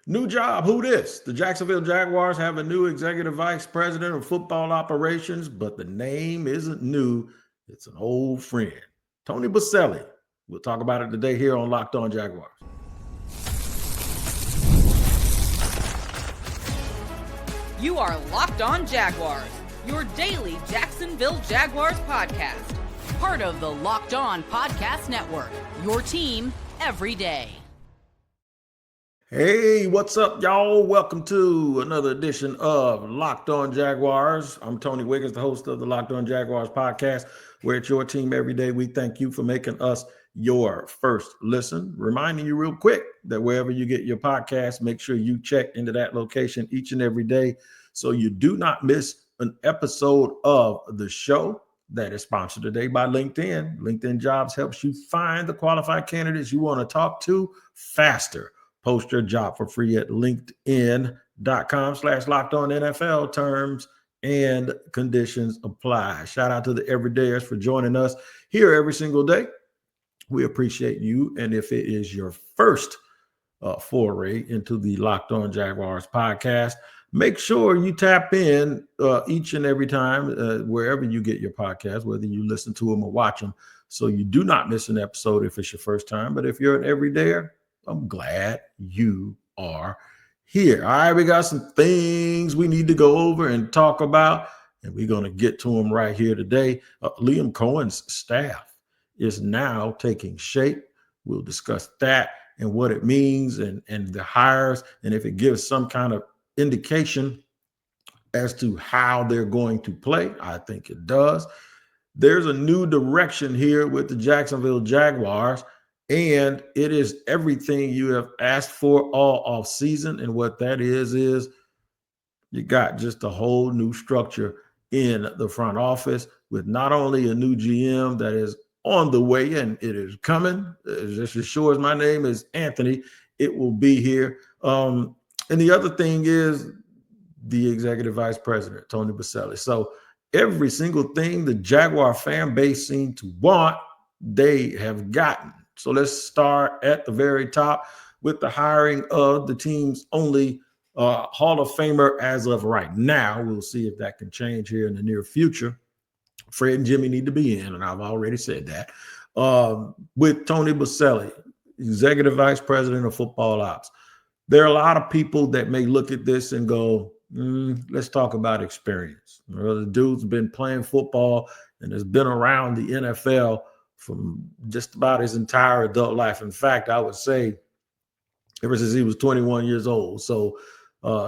New job. Who this? The Jacksonville Jaguars have a new executive vice president of football operations, but the name isn't new. It's an old friend, Tony Boselli. We'll talk about it today here on Locked On Jaguars. You are Locked On Jaguars, your daily Jacksonville Jaguars podcast. Part of the Locked On Podcast Network, your team every day. Hey, what's up, y'all? Welcome to another edition of Locked On Jaguars. I'm Tony Wiggins, the host of the Locked On Jaguars podcast. We're at your team every day. We thank you for making us your first listen. Reminding you real quick that wherever you get your podcast, make sure you check into that location each and every day so you do not miss an episode of the show. That is sponsored today by LinkedIn. LinkedIn Jobs helps you find the qualified candidates you want to talk to faster. Post your job for free at linkedin.com/lockedonnfl. Terms and conditions apply. Shout out to the everydayers for joining us here every single day. We appreciate you. And if it is your first foray into the Locked On Jaguars podcast, make sure you tap in each and every time, wherever you get your podcast, whether you listen to them or watch them, so you do not miss an episode if it's your first time. But if you're an everydayer, I'm glad you are here. All right, we got some things we need to go over and talk about, and we're going to get to them right here today. Liam Cohen's staff is now taking shape. We'll discuss that and what it means and the hires, and if it gives some kind of indication as to how they're going to play. I think it does. There's a new direction here with the Jacksonville Jaguars, and it is everything you have asked for all off season. And what that is you got just a whole new structure in the front office with not only a new GM that is on the way, and it is coming, just as sure as my name is Anthony, it will be here. And the other thing is the executive vice president, Tony Boselli. So every single thing the Jaguar fan base seemed to want, they have gotten. So let's start at the very top with the hiring of the team's only Hall of Famer as of right now. We'll see if that can change here in the near future. Fred and Jimmy need to be in, and I've already said that. With Tony Boselli, executive vice president of football ops. There are a lot of people that may look at this and go, let's talk about experience. The dude's been playing football and has been around the NFL from just about his entire adult life. In fact, I would say ever since he was 21 years old. So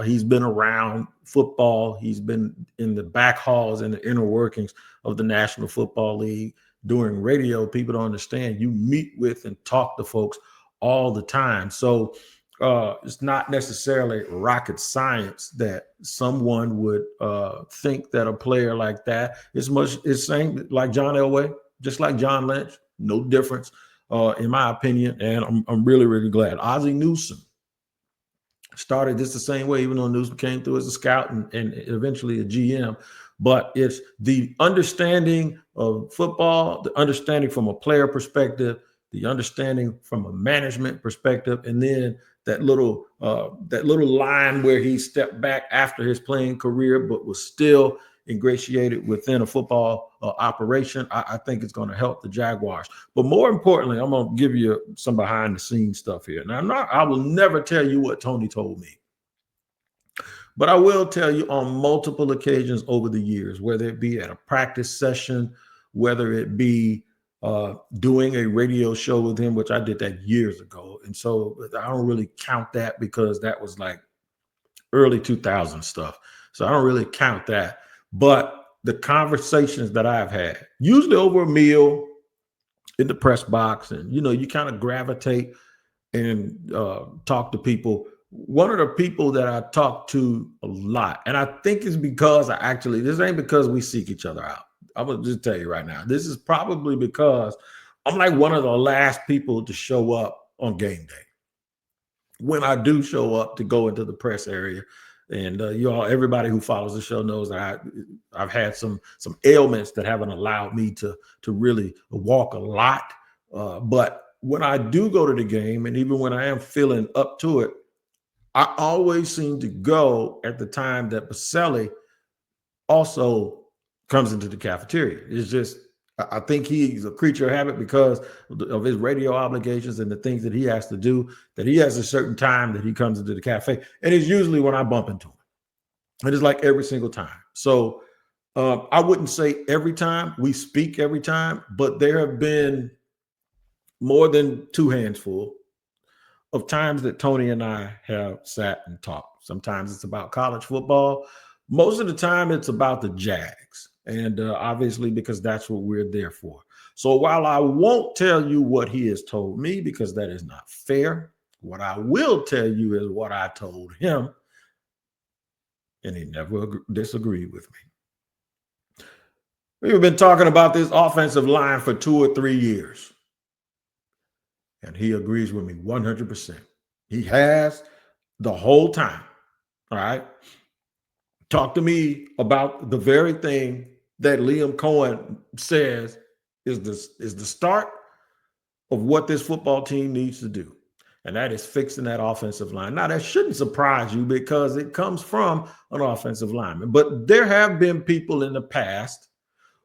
he's been around football. He's been in the back halls and the inner workings of the National Football League. Doing radio, people don't understand. You meet with and talk to folks all the time. So it's not necessarily rocket science that someone would think that a player like that is same like John Elway, just like John Lynch, no difference in my opinion. And I'm really, really glad. Ozzie Newsome started this the same way, even though Newsome came through as a scout and eventually a GM. But it's the understanding of football, the understanding from a player perspective, the understanding from a management perspective, and then that little line where he stepped back after his playing career, but was still ingratiated within a football operation. I think it's going to help the Jaguars. But more importantly, I'm going to give you some behind the scenes stuff here. Now, I will never tell you what Tony told me, but I will tell you on multiple occasions over the years, whether it be at a practice session, whether it be doing a radio show with him, which I did that years ago. And so I don't really count that because that was like early 2000 stuff. So I don't really count that. But the conversations that I've had, usually over a meal in the press box, and, you kind of gravitate and talk to people. One of the people that I talk to a lot, and I think it's because this ain't because we seek each other out. I'm going to just tell you right now, this is probably because I'm like one of the last people to show up on game day. When I do show up to go into the press area, and everybody who follows the show knows that I've had some ailments that haven't allowed me to really walk a lot. But when I do go to the game, and even when I am feeling up to it, I always seem to go at the time that Boselli also comes into the cafeteria. It's just, I think he's a creature of habit because of his radio obligations and the things that he has to do, that he has a certain time that he comes into the cafe. And it's usually when I bump into him. And it's like every single time. So I wouldn't say every time we speak every time, but there have been more than two hands full of times that Tony and I have sat and talked. Sometimes it's about college football. Most of the time it's about the Jags. And obviously, because that's what we're there for. So while I won't tell you what he has told me, because that is not fair, what I will tell you is what I told him. And he never disagreed with me. We've been talking about this offensive line for 2 or 3 years. And he agrees with me 100%. He has the whole time. All right. Talk to me about the very thing that Liam Cohen says is the start of what this football team needs to do. And that is fixing that offensive line. Now, that shouldn't surprise you because it comes from an offensive lineman. But there have been people in the past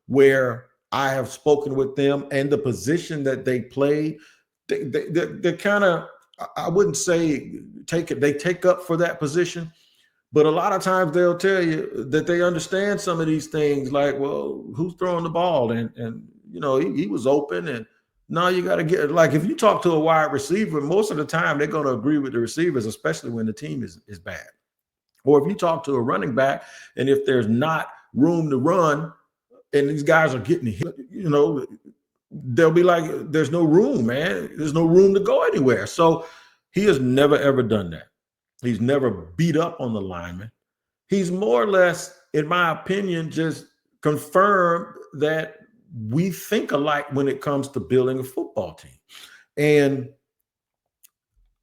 where I have spoken with them and the position that they played, they're kind of, I wouldn't say they take up for that position. But a lot of times they'll tell you that they understand some of these things, like, well, who's throwing the ball? And you know, he was open. And now you got to get, like, if you talk to a wide receiver, most of the time they're going to agree with the receivers, especially when the team is bad. Or if you talk to a running back, and if there's not room to run and these guys are getting hit, you know, they'll be like, there's no room, man. There's no room to go anywhere. So he has never, ever done that. He's never beat up on the lineman. He's more or less, in my opinion, just confirmed that we think alike when it comes to building a football team. And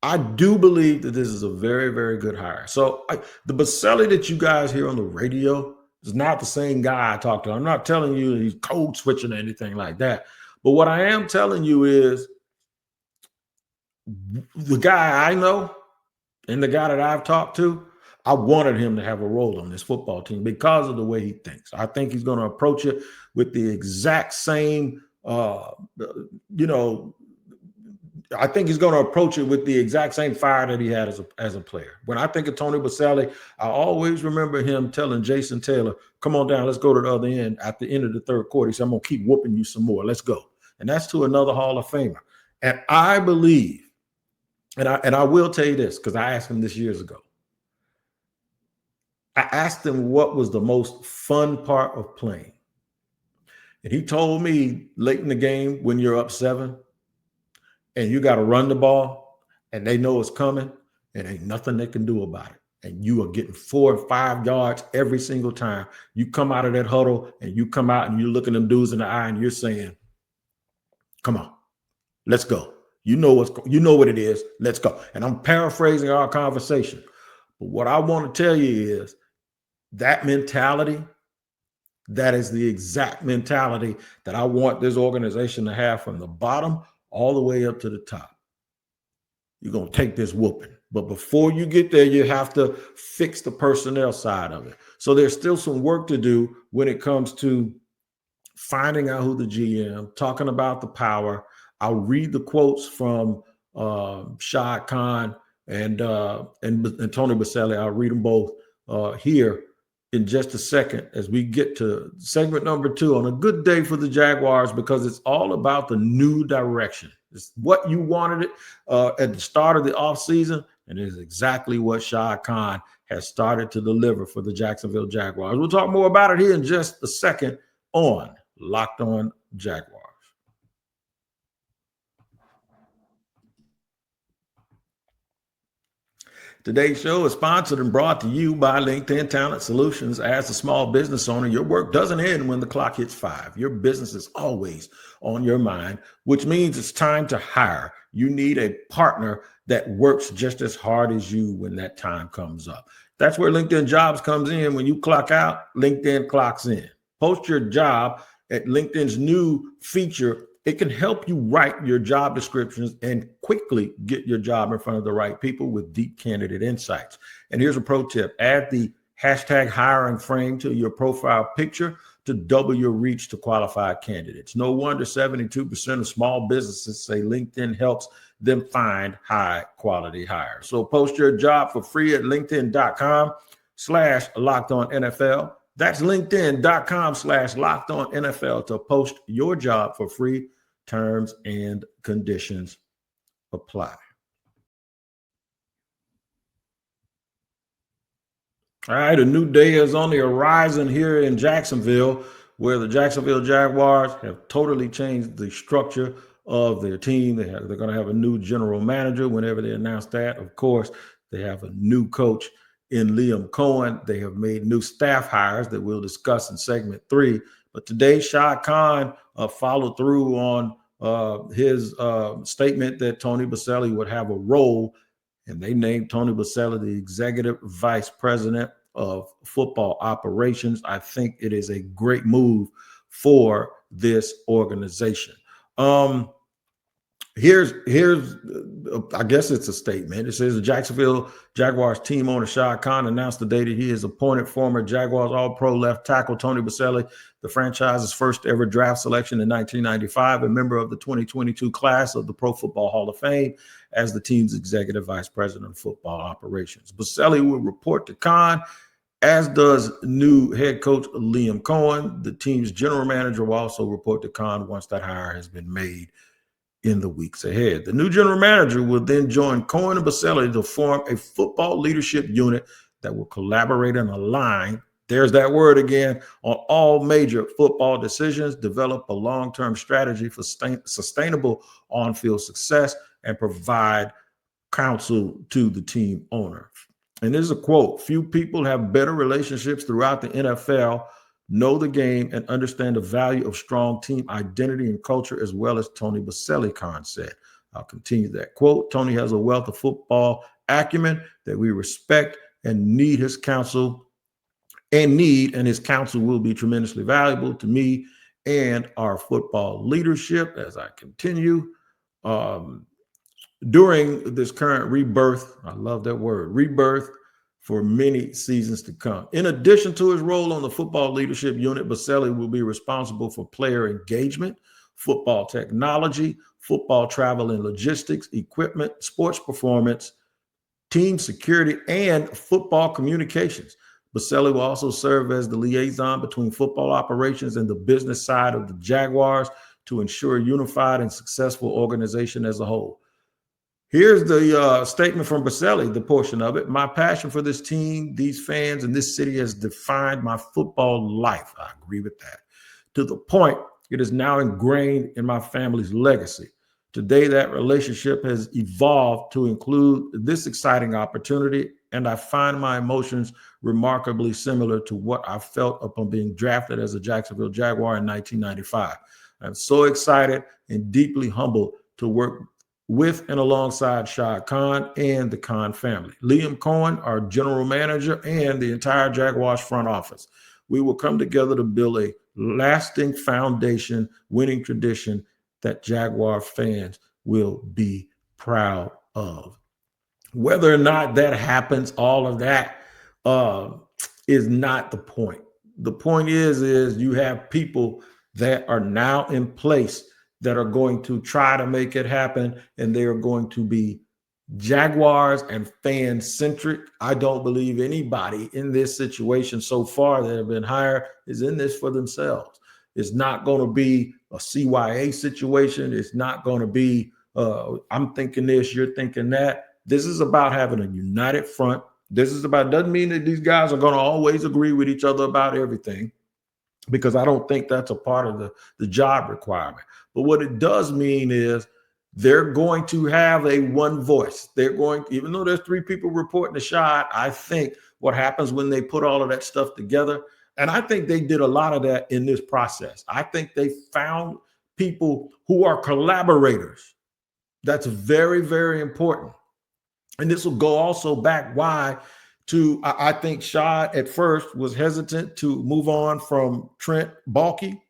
I do believe that this is a very, very good hire. So the Boselli that you guys hear on the radio is not the same guy I talked to. I'm not telling you he's code switching or anything like that. But what I am telling you is the guy I know and the guy that I've talked to, I wanted him to have a role on this football team because of the way he thinks. I think he's going to approach it with the exact same, I think he's going to approach it with the exact same fire that he had as a player. When I think of Tony Boselli, I always remember him telling Jason Taylor, come on down, let's go to the other end at the end of the third quarter. He said, I'm going to keep whooping you some more. Let's go. And that's to another Hall of Famer. And I believe, and I will tell you this, because I asked him this years ago. I asked him what was the most fun part of playing. And he told me late in the game when you're up 7 and you got to run the ball and they know it's coming and ain't nothing they can do about it. And you are getting 4 or 5 yards every single time. You come out of that huddle and you come out and you're looking them dudes in the eye and you're saying, come on, let's go. You know what it is. Let's go. And I'm paraphrasing our conversation. But what I want to tell you is that mentality, that is the exact mentality that I want this organization to have from the bottom all the way up to the top. You're going to take this whooping. But before you get there, you have to fix the personnel side of it. So there's still some work to do when it comes to finding out who the GM, talking about the power. I'll read the quotes from Shad Khan and Tony Boselli. I'll read them both here in just a second as we get to segment number 2 on a good day for the Jaguars, because it's all about the new direction. It's what you wanted it at the start of the offseason, and it is exactly what Shad Khan has started to deliver for the Jacksonville Jaguars. We'll talk more about it here in just a second on Locked On Jaguars. Today's show is sponsored and brought to you by LinkedIn Talent Solutions. As a small business owner, your work doesn't end when the clock hits 5. Your business is always on your mind, which means it's time to hire. You need a partner that works just as hard as you when that time comes up. That's where LinkedIn Jobs comes in. When you clock out, LinkedIn clocks in. Post your job at LinkedIn's new feature, It can help you write your job descriptions and quickly get your job in front of the right people with deep candidate insights. And here's a pro tip: add the hashtag hiring frame to your profile picture to double your reach to qualified candidates. No wonder 72% of small businesses say LinkedIn helps them find high quality hires. So post your job for free at linkedin.com/lockedonnfl. That's linkedin.com/lockedonnfl to post your job for free. Terms and conditions apply. All right, a new day is on the horizon here in Jacksonville, where the Jacksonville Jaguars have totally changed the structure of their team. They're going to have a new general manager whenever they announce that. Of course, they have a new coach in Liam Cohen. They have made new staff hires that we'll discuss in segment 3. But today, Shad Khan followed through on his statement that Tony Boselli would have a role, and they named Tony Boselli the executive vice president of football operations. I think it is a great move for this organization. Here's I guess it's a statement. It says the Jacksonville Jaguars team owner Shad Khan announced today that he has appointed former Jaguars All-Pro left tackle Tony Boselli, the franchise's first ever draft selection in 1995, a member of the 2022 class of the Pro Football Hall of Fame, as the team's executive vice president of football operations. Boselli will report to Khan, as does new head coach Liam Cohen. The team's general manager will also report to Khan once that hire has been made in the weeks ahead. The new general manager will then join Cohen and Boselli to form a football leadership unit that will collaborate and align, there's that word again, on all major football decisions, develop a long-term strategy for sustainable on-field success, and provide counsel to the team owner. And this is a quote: "Few people have better relationships throughout the NFL, know the game, and understand the value of strong team identity and culture as well as Tony Boselli," Khan said. I'll continue that quote. "Tony has a wealth of football acumen that we respect and need his counsel and his counsel will be tremendously valuable to me and our football leadership." As I continue, during this current rebirth, I love that word, rebirth, for many seasons to come. In addition to his role on the football leadership unit, Boselli will be responsible for player engagement, football technology, football travel and logistics, equipment, sports performance, team security, and football communications. Boselli will also serve as the liaison between football operations and the business side of the Jaguars to ensure a unified and successful organization as a whole. Here's the statement from Boselli, the portion of it. "My passion for this team, these fans, and this city has defined my football life." I agree with that. "To the point it is now ingrained in my family's legacy. Today, that relationship has evolved to include this exciting opportunity, and I find my emotions remarkably similar to what I felt upon being drafted as a Jacksonville Jaguar in 1995. I'm so excited and deeply humbled to work with and alongside Shad Khan and the Khan family, Liam Cohen, our general manager, and the entire Jaguars front office. We will come together to build a lasting foundation, winning tradition that Jaguar fans will be proud of." Whether or not that happens, all of that is not the point. The point is you have people that are now in place that are going to try to make it happen, and they are going to be Jaguars and fan-centric. I don't believe anybody in this situation so far that have been hired is in this for themselves. It's not going to be a CYA situation. It's not going to be, I'm thinking this, you're thinking that. This is about having a united front. This is about, doesn't mean that these guys are going to always agree with each other about everything, because I don't think that's a part of the job requirement. But what it does mean is they're going to have a one voice. They're going, even though there's 3 people reporting the shot, I think what happens when they put all of that stuff together, and I think they did a lot of that in this process. I think they found people who are collaborators. That's very, very important. And this will go also back why to, I think Shad at first was hesitant to move on from Trent Baalke.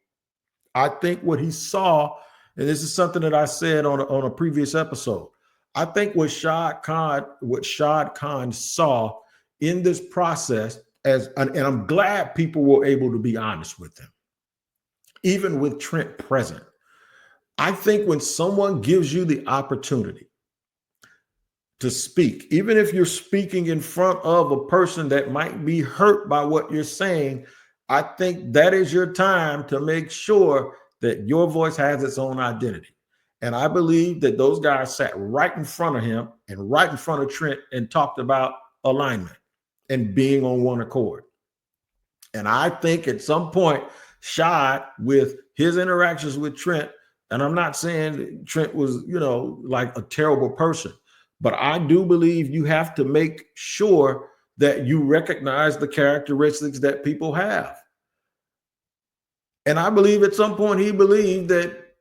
I think what he saw And this is something that I said on a previous episode. I think what Shad Khan saw in this process, and I'm glad people were able to be honest with him, even with Trent present. I think when someone gives you the opportunity to speak, even if you're speaking in front of a person that might be hurt by what you're saying, I think that is your time to make sure that your voice has its own identity. And I believe that those guys sat right in front of him and right in front of Trent and talked about alignment and being on one accord. And I think at some point, Shad, with his interactions with Trent, and I'm not saying Trent was, like a terrible person, but I do believe you have to make sure that you recognize the characteristics that people have. And I believe at some point he believed that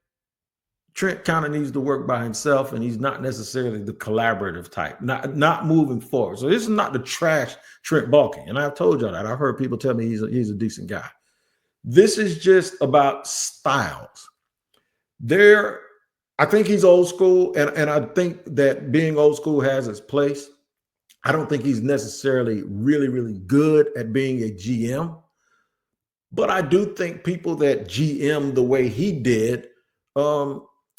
Trent kind of needs to work by himself, and he's not necessarily the collaborative type, not moving forward. So this is not the trash Trent Baalke. And I've told y'all that. I've heard people tell me he's a decent guy. This is just about styles. I think he's old school, and I think that being old school has its place. I don't think he's necessarily really, really good at being a GM. But I do think people that GM the way he did,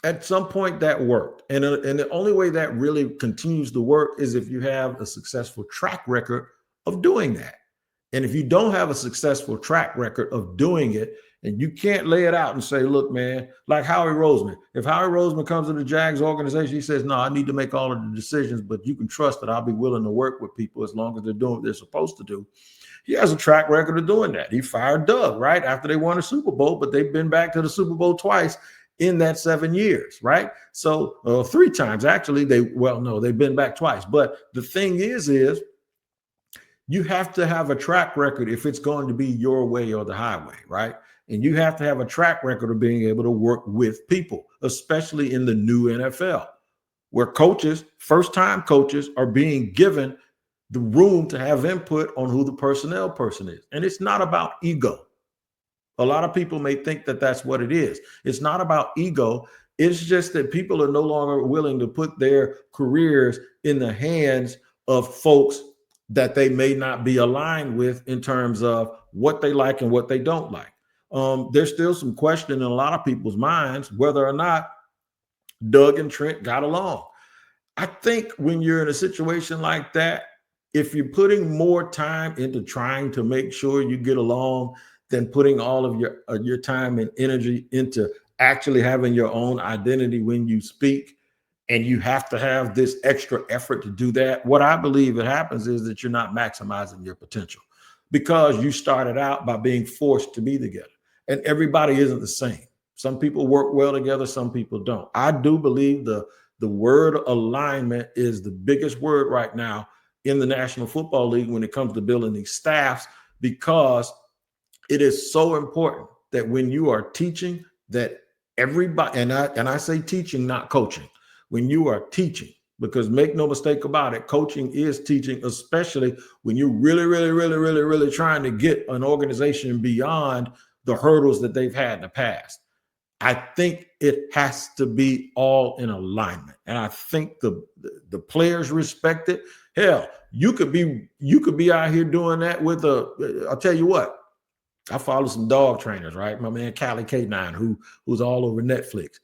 at some point that worked. And the only way that really continues to work is if you have a successful track record of doing that. And if you don't have a successful track record of doing it, and you can't lay it out and say, look, man, like Howie Roseman. If Howie Roseman comes to the Jags organization, he says, no, I need to make all of the decisions, but you can trust that I'll be willing to work with people as long as they're doing what they're supposed to do. He has a track record of doing that. He fired Doug, right, after they won a Super Bowl, but they've been back to the Super Bowl twice in that 7 years, right? So 3 times, actually. They've been back twice. But the thing is you have to have a track record if it's going to be your way or the highway, right? And you have to have a track record of being able to work with people, especially in the new NFL, where coaches, first-time coaches, are being given the room to have input on who the personnel person is. And it's not about ego. A lot of people may think that that's what it is. It's not about ego. It's just that people are no longer willing to put their careers in the hands of folks that they may not be aligned with in terms of what they like and what they don't like. There's still some question in a lot of people's minds whether or not Doug and Trent got along. I think when you're in a situation like that, if you're putting more time into trying to make sure you get along than putting all of your time and energy into actually having your own identity when you speak, and you have to have this extra effort to do that, what I believe it happens is that you're not maximizing your potential because you started out by being forced to be together. And everybody isn't the same. Some people work well together, some people don't. I do believe the word alignment is the biggest word right now in the National Football League when it comes to building these staffs, because it is so important that when you are teaching, that everybody, and I say teaching, not coaching, when you are teaching, because make no mistake about it, coaching is teaching, especially when you're really, really, really, really, really trying to get an organization beyond the hurdles that they've had in the past. I think it has to be all in alignment. And I think the players respect it. Hell, you could be out here doing that with I'll tell you what, I follow some dog trainers, right? My man Callie K9, who's all over Netflix.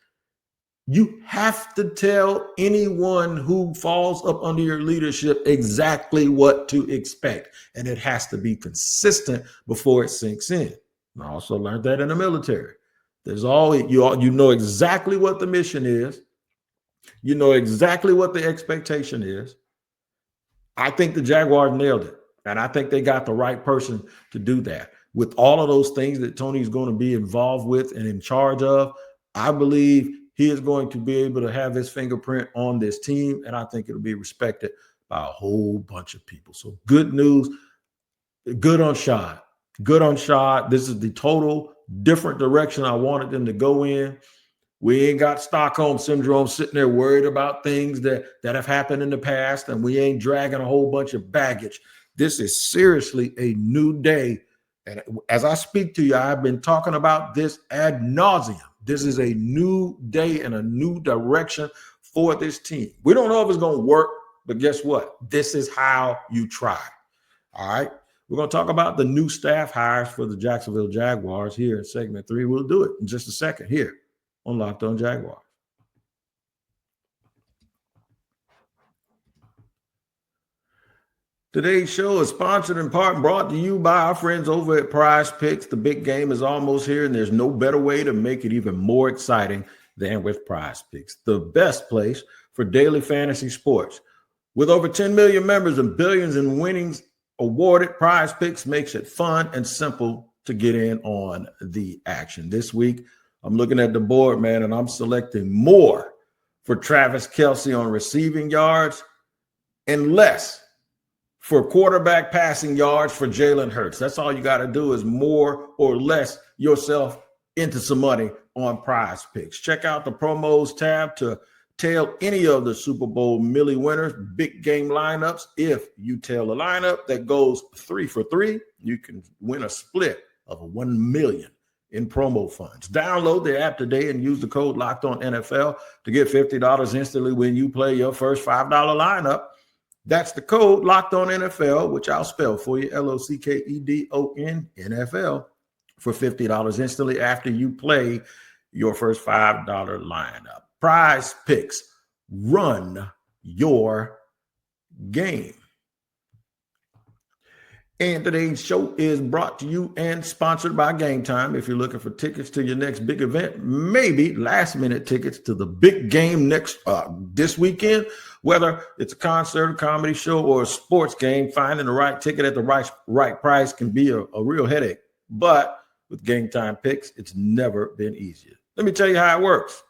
You have to tell anyone who falls up under your leadership exactly what to expect. And it has to be consistent before it sinks in. I also learned that in the military. There's always, you know exactly what the mission is. You know exactly what the expectation is. I think the Jaguars nailed it. And I think they got the right person to do that. With all of those things that Tony's going to be involved with and in charge of, I believe he is going to be able to have his fingerprint on this team. And I think it'll be respected by a whole bunch of people. So good news. Good on Shad. Good on Shad. This is the total different direction I wanted them to go in. We ain't got Stockholm syndrome sitting there worried about things that have happened in the past, and we ain't dragging a whole bunch of baggage. This is seriously a new day And as I speak to you, I've been talking about this ad nauseum. This is a new day and a new direction for this team. We don't know if it's going to work, but guess what? This is how you try. All right. We're going to talk about the new staff hires for the Jacksonville Jaguars here in segment 3. We'll do it in just a second here on Locked On Jaguars. Today's show is sponsored in part and brought to you by our friends over at Prize Picks. The big game is almost here, and there's no better way to make it even more exciting than with Prize Picks, the best place for daily fantasy sports. With over 10 million members and billions in winnings awarded, Prize Picks makes it fun and simple to get in on the action. This week, I'm looking at the board, man, and I'm selecting more for Travis Kelce on receiving yards and less for quarterback passing yards for Jalen Hurts. That's all you got to do is more or less yourself into some money on Prize Picks. Check out the promos tab to tail any of the Super Bowl Millie winners, big game lineups. If you tail a lineup that goes 3 for 3, you can win a split of $1 million in promo funds. Download the app today and use the code LOCKEDONNFL to get $50 instantly when you play your first $5 lineup. That's the code LOCKEDONNFL, which I'll spell for you, LOCKEDON NFL, for $50 instantly after you play your first $5 lineup. Prize Picks, run your game. And today's show is brought to you and sponsored by Game Time. If you're looking for tickets to your next big event, maybe last-minute tickets to the big game this weekend, whether it's a concert, a comedy show, or a sports game, finding the right ticket at the right price can be a real headache. But with Game Time Picks, it's never been easier. Let me tell you how it works.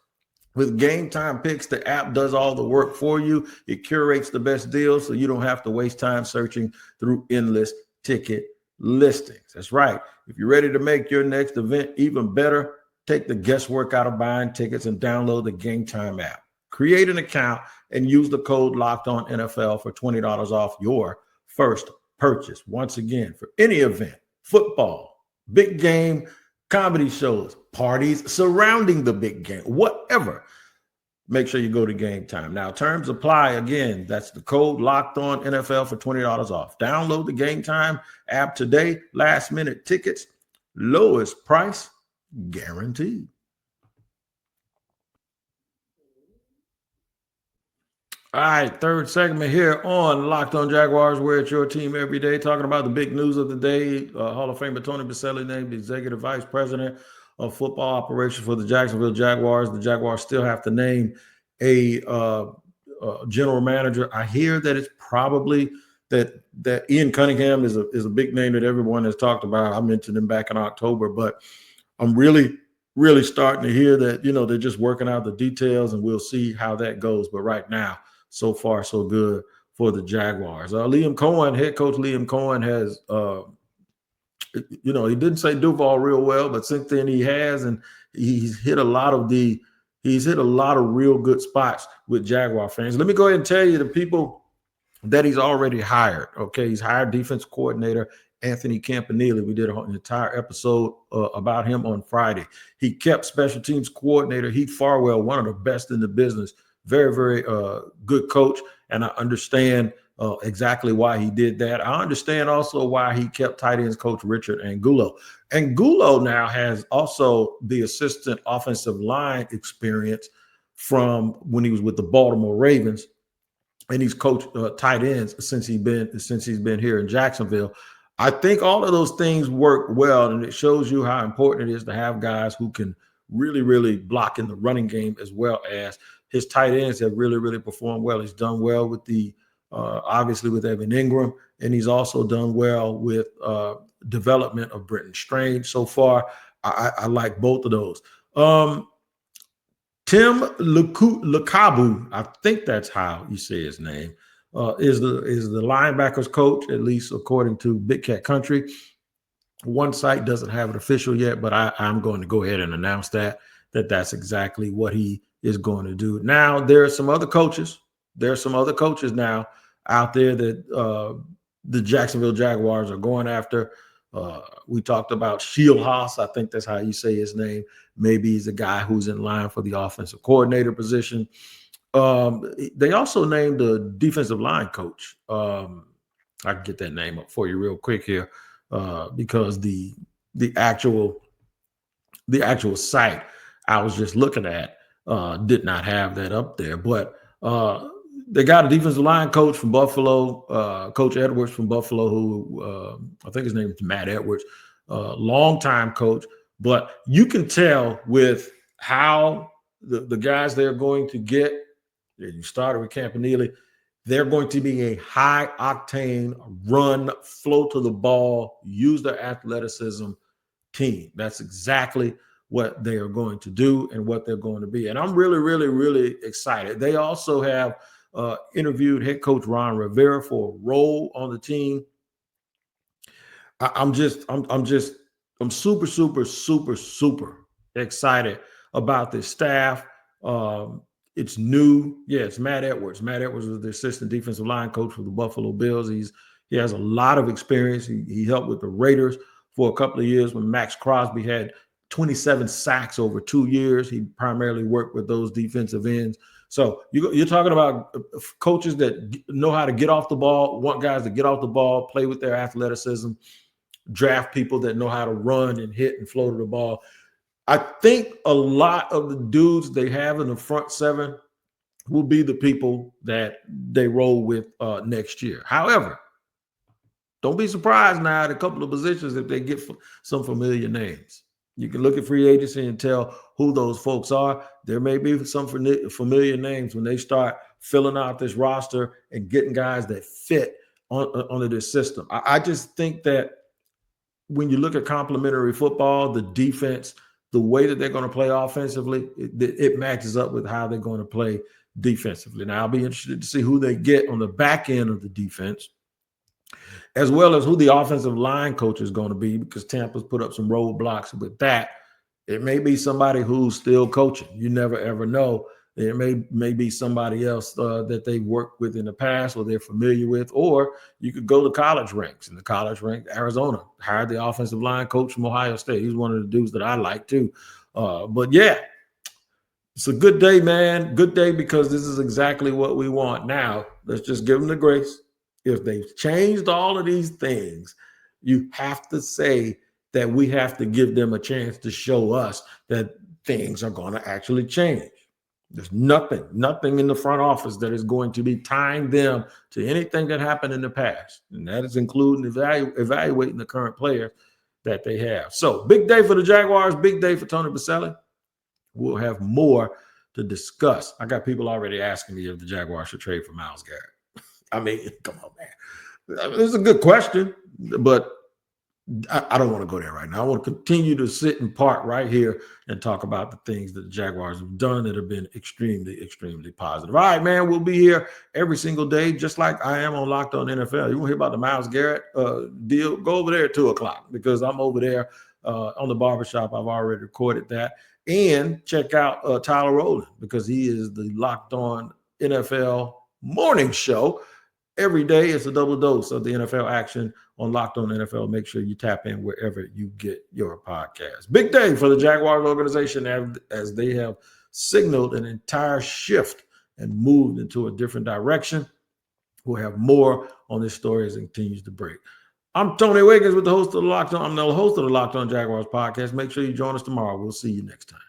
With Game Time Picks, the app does all the work for you. It curates the best deals so you don't have to waste time searching through endless ticket listings. That's right. If you're ready to make your next event even better, take the guesswork out of buying tickets and download the Game Time app. Create an account and use the code LOCKEDONNFL for $20 off your first purchase. Once again, for any event, football, big game, comedy shows, parties surrounding the big game, whatever, make sure you go to Game Time. Now, terms apply. Again, that's the code LOCKEDONNFL for $20 off. Download the Game Time app today. Last-minute tickets, lowest price guaranteed. All right, third segment here on Locked On Jaguars. We're at your team every day, talking about the big news of the day. Hall of Famer Tony Boselli named Executive Vice President of Football Operations for the Jacksonville Jaguars. The Jaguars still have to name a general manager. I hear that it's probably that Ian Cunningham is a big name that everyone has talked about. I mentioned him back in October, but I'm really starting to hear that, they're just working out the details, and we'll see how that goes. But right now, so far, so good for the Jaguars. Liam Cohen, head coach Liam Cohen has, he didn't say Duval real well, but since then he has, and he's hit a lot of real good spots with Jaguar fans. Let me go ahead and tell you the people that he's already hired. Okay, he's hired defense coordinator Anthony Campanile. We did an entire episode about him on Friday. He kept special teams coordinator Heath Farwell, one of the best in the business. Very, very good coach, and I understand exactly why he did that. I understand also why he kept tight ends coach Richard Angulo. Angulo now has also the assistant offensive line experience from when he was with the Baltimore Ravens, and he's coached tight ends since he's been here in Jacksonville. I think all of those things work well, and it shows you how important it is to have guys who can really, really block in the running game, as well as his tight ends have really, really performed well. He's done well with obviously with Evan Ingram, and he's also done well with development of Brenton Strange. So far, I like both of those. Tim Lukabu, I think that's how you say his name, is the linebackers coach, at least according to Big Cat Country. One site doesn't have it official yet, but I'm going to go ahead and announce that's exactly what he is going to do. Now, there are some other coaches. There are some other coaches now out there that the Jacksonville Jaguars are going after. We talked about Shieldhouse. I think that's how you say his name. Maybe he's a guy who's in line for the offensive coordinator position. They also named the defensive line coach. I can get that name up for you real quick here, because the actual site I was just looking at did not have that up there. But they got a defensive line coach from Buffalo, Coach Edwards from Buffalo, who I think his name is Matt Edwards, longtime coach. But you can tell with how the guys they're going to get. You started with Campanile. They're going to be a high octane run, flow to the ball, use their athleticism team. That's exactly what they are going to do and what they're going to be. And I'm really, really, really excited. They also have interviewed head coach Ron Rivera for a role on the team. I'm super, super, super, super excited about this staff. It's new. Yeah, it's Matt Edwards. Matt Edwards was the assistant defensive line coach for the Buffalo Bills. He has a lot of experience. He helped with the Raiders for a couple of years when Max Crosby had 27 sacks over 2 years. He primarily worked with those defensive ends. So you're talking about coaches that know how to get off the ball, want guys to get off the ball, play with their athleticism, draft people that know how to run and hit and flow to the ball. I think a lot of the dudes they have in the front seven will be the people that they roll with next year. However, don't be surprised now at a couple of positions if they get some familiar names. You can look at free agency and tell who those folks are. There may be some familiar names when they start filling out this roster and getting guys that fit under this system. I just think that when you look at complementary football, the defense, the way that they're going to play offensively, it matches up with how they're going to play defensively. Now, I'll be interested to see who they get on the back end of the defense, as well as who the offensive line coach is going to be, because Tampa's put up some roadblocks with that. It may be somebody who's still coaching. You never, ever know. It may be somebody else that they've worked with in the past or they're familiar with, or you could go to college ranks. In the college rank, Arizona hired the offensive line coach from Ohio State. He's one of the dudes that I like too. But yeah, it's a good day, man. Good day, because this is exactly what we want. Now, let's just give them the grace. If they've changed all of these things, you have to say that we have to give them a chance to show us that things are going to actually change. There's nothing in the front office that is going to be tying them to anything that happened in the past. And that is including evaluating the current players that they have. So big day for the Jaguars, big day for Tony Boselli. We'll have more to discuss. I got people already asking me if the Jaguars should trade for Myles Garrett. I mean, come on, man. It's a good question, but I don't want to go there right now. I want to continue to sit and park right here and talk about the things that the Jaguars have done that have been extremely, extremely positive. All right, man, we'll be here every single day, just like I am on Locked On NFL. You want to hear about the Myles Garrett deal? Go over there at 2 o'clock, because I'm over there on the barbershop. I've already recorded that. And check out Tyler Rowland, because he is the Locked On NFL morning show. Every day it's a double dose of the NFL action on Locked On NFL. Make sure you tap in wherever you get your podcast. Big day for the Jaguars organization as they have signaled an entire shift and moved into a different direction. We'll have more on this story as it continues to break. I'm Tony Wiggins with the host of the Locked On. I'm the host of the Locked On Jaguars podcast. Make sure you join us tomorrow. We'll see you next time.